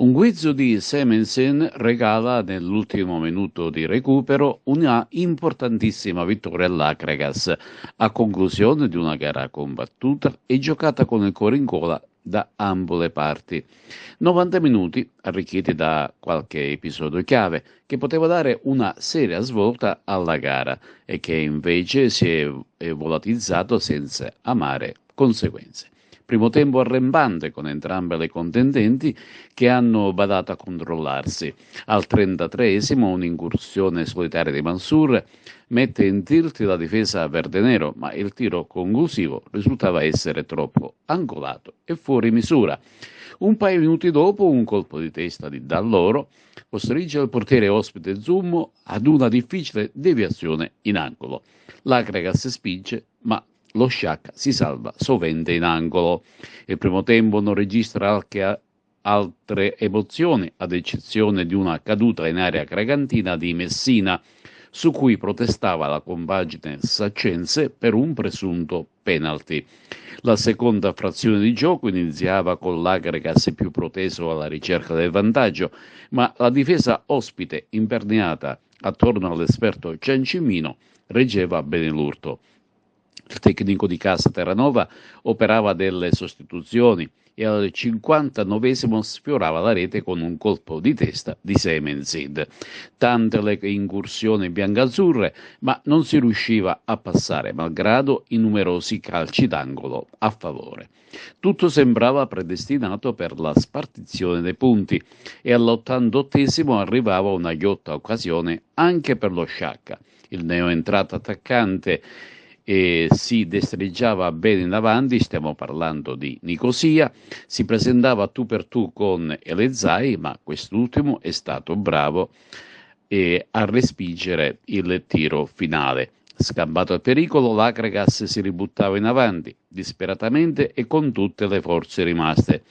Un guizzo di Semensen regala nell'ultimo minuto di recupero una importantissima vittoria all'Akragas a conclusione di una gara combattuta e giocata con il cuore in gola da ambo le parti. 90 minuti arricchiti da qualche episodio chiave che poteva dare una seria svolta alla gara e che invece si è volatilizzato senza amare conseguenze. Primo tempo arrembante con entrambe le contendenti che hanno badato a controllarsi. Al 33esimo un'incursione solitaria di Mansour mette in tilt la difesa verde-nero, ma il tiro conclusivo risultava essere troppo angolato e fuori misura. Un paio di minuti dopo un colpo di testa di Dall'Oro costringe il portiere ospite Zummo ad una difficile deviazione in angolo. L'Akragas spinge, ma lo Sciacca si salva sovente in angolo. Il primo tempo non registra anche altre emozioni, ad eccezione di una caduta in area cragantina di Messina, su cui protestava la compagine saccense per un presunto penalty. La seconda frazione di gioco iniziava con l'Akragas più proteso alla ricerca del vantaggio, ma la difesa ospite, imperniata attorno all'esperto Ciancimino, reggeva bene l'urto. Il tecnico di casa Terranova operava delle sostituzioni e al 59esimo sfiorava la rete con un colpo di testa di Semensid. Tante le incursioni biancazzurre, ma non si riusciva a passare, malgrado i numerosi calci d'angolo a favore. Tutto sembrava predestinato per la spartizione dei punti e all'88esimo arrivava una ghiotta occasione anche per lo Sciacca. Il neoentrato attaccante si destreggiava bene in avanti, stiamo parlando di Nicosia, si presentava tu per tu con Elezai, ma quest'ultimo è stato bravo a respingere il tiro finale. Scambato al pericolo, l'Akragas si ributtava in avanti, disperatamente e con tutte le forze rimaste.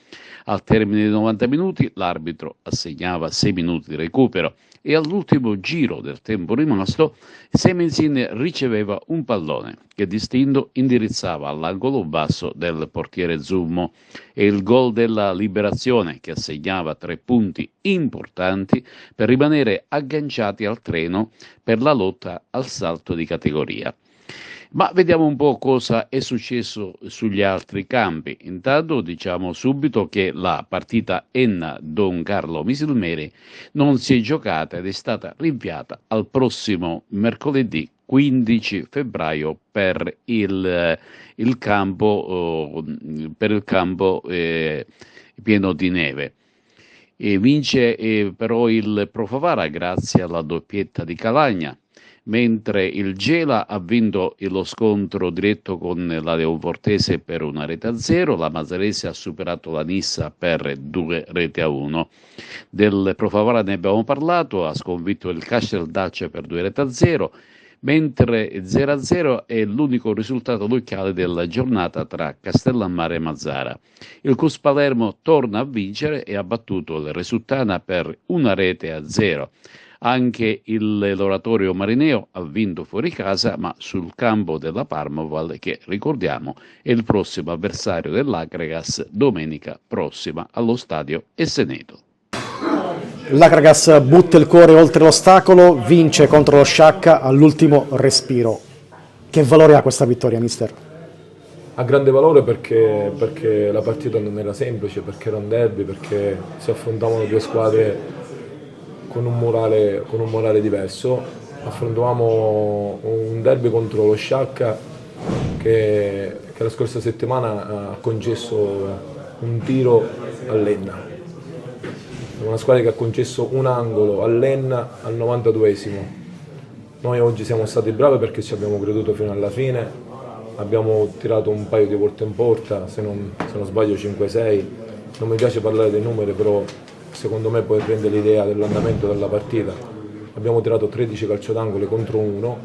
Al termine dei 90 minuti l'arbitro assegnava 6 minuti di recupero e all'ultimo giro del tempo rimasto Semensin riceveva un pallone che distinto indirizzava all'angolo basso del portiere Zummo e il gol della liberazione che assegnava 3 punti importanti per rimanere agganciati al treno per la lotta al salto di categoria. Ma vediamo un po' cosa è successo sugli altri campi. Intanto diciamo subito che la partita Enna Don Carlo Misilmeri non si è giocata ed è stata rinviata al prossimo mercoledì 15 febbraio per il campo pieno di neve. E vince però il Pro Favara grazie alla doppietta di Calagna, mentre il Gela ha vinto lo scontro diretto con la Leonfortese per 1-0, la Mazarese ha superato la Nissa per 2-1. Del Pro Favara ne abbiamo parlato, ha sconfitto il Casteldace per 2-0, mentre 0-0 è l'unico risultato locale della giornata tra Castellammare e Mazzara. Il Cus Palermo torna a vincere e ha battuto il Resultana per 1-0. Anche l'Oratorio Marineo ha vinto fuori casa, ma sul campo della Parmoval, che ricordiamo è il prossimo avversario dell'Akragas domenica prossima allo stadio Esseneto. L'Akragas butta il cuore oltre l'ostacolo, vince contro lo Sciacca all'ultimo respiro. Che valore ha questa vittoria, mister? Ha grande valore perché la partita non era semplice, perché era un derby, perché si affrontavano due squadre con un morale diverso. Affrontavamo un derby contro lo Sciacca che la scorsa settimana ha concesso un tiro all'Enna. Una squadra che ha concesso un angolo all'Enna al 92esimo. Noi oggi siamo stati bravi perché ci abbiamo creduto fino alla fine, abbiamo tirato un paio di volte in porta, se non sbaglio 5-6. Non mi piace parlare dei numeri, però secondo me poi prende l'idea dell'andamento della partita. Abbiamo tirato 13 calcio d'angolo contro 1,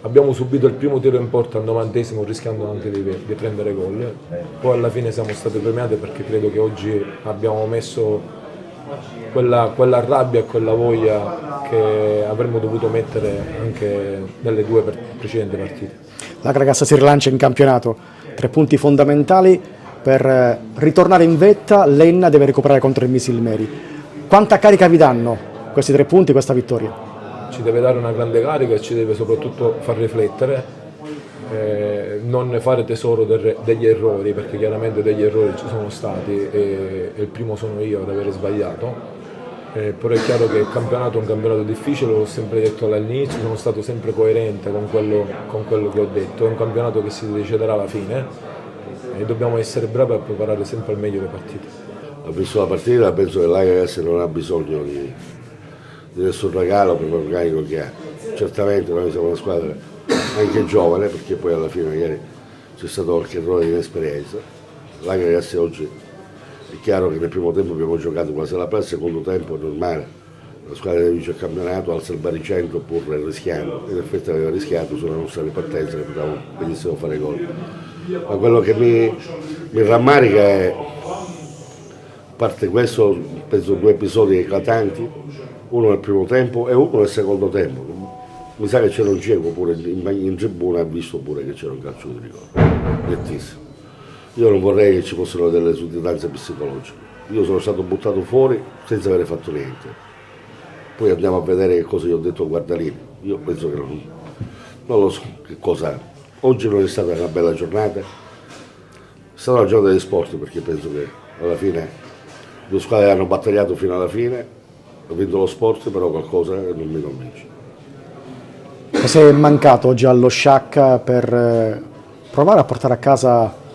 abbiamo subito il primo tiro in porta al 90esimo rischiando anche di prendere gol, poi alla fine siamo stati premiati perché credo che oggi abbiamo messo quella rabbia e quella voglia che avremmo dovuto mettere anche nelle due precedenti partite. L'Akragas si rilancia in campionato, 3 punti fondamentali, per ritornare in vetta l'Enna deve recuperare contro il Misilmeri. Quanta carica vi danno questi 3 punti, questa vittoria? Ci deve dare una grande carica e ci deve soprattutto far riflettere, non fare tesoro degli errori, perché chiaramente degli errori ci sono stati e il primo sono io ad avere sbagliato. Però è chiaro che il campionato è un campionato difficile, l'ho sempre detto all'inizio, sono stato sempre coerente con quello che ho detto, è un campionato che si deciderà alla fine e dobbiamo essere bravi a preparare sempre al meglio le partite. Ho visto la partita, penso che l'Ajax non ha bisogno di nessun regalo per l'organico che ha. Certamente noi siamo una squadra anche giovane, perché poi alla fine magari c'è stato qualche errore di inesperienza. L'Ajax oggi è chiaro che nel primo tempo abbiamo giocato quasi alla pari, il secondo tempo è normale, la squadra che vince il campionato alza il baricentro pur rischiando, in effetti aveva rischiato sulla nostra ripartenza che potevamo benissimo fare gol. Ma quello che mi rammarica è, a parte questo, penso 2 episodi eclatanti, uno nel primo tempo e uno nel secondo tempo. Mi sa che c'era un cieco pure in tribuna, ha visto pure che c'era un calcio di rigore, nettissimo. Io non vorrei che ci fossero delle sudditanze psicologiche. Io sono stato buttato fuori senza aver fatto niente. Poi andiamo a vedere che cosa gli ho detto a Guardalini. Io penso che non lo so che cosa. Oggi non è stata una bella giornata. È stata una giornata di sport, perché penso che alla fine 2 squadre hanno battagliato fino alla fine. Ho vinto lo sport, però qualcosa non mi convince. Cosa è mancato oggi allo Sciacca per provare a portare a casa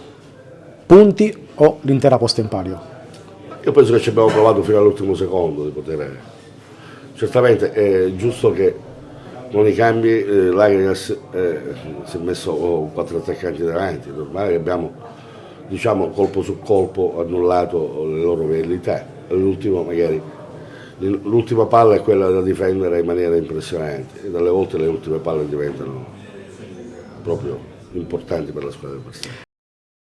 punti o l'intera posta in palio? Io penso che ci abbiamo provato fino all'ultimo secondo di poter. Certamente è giusto che con i cambi l'Ajax si è messo 4 attaccanti davanti, è normale che abbiamo, diciamo, colpo su colpo annullato le loro velleità. L'ultima palla è quella da difendere in maniera impressionante e dalle volte le ultime palle diventano proprio importanti per la squadra avversaria.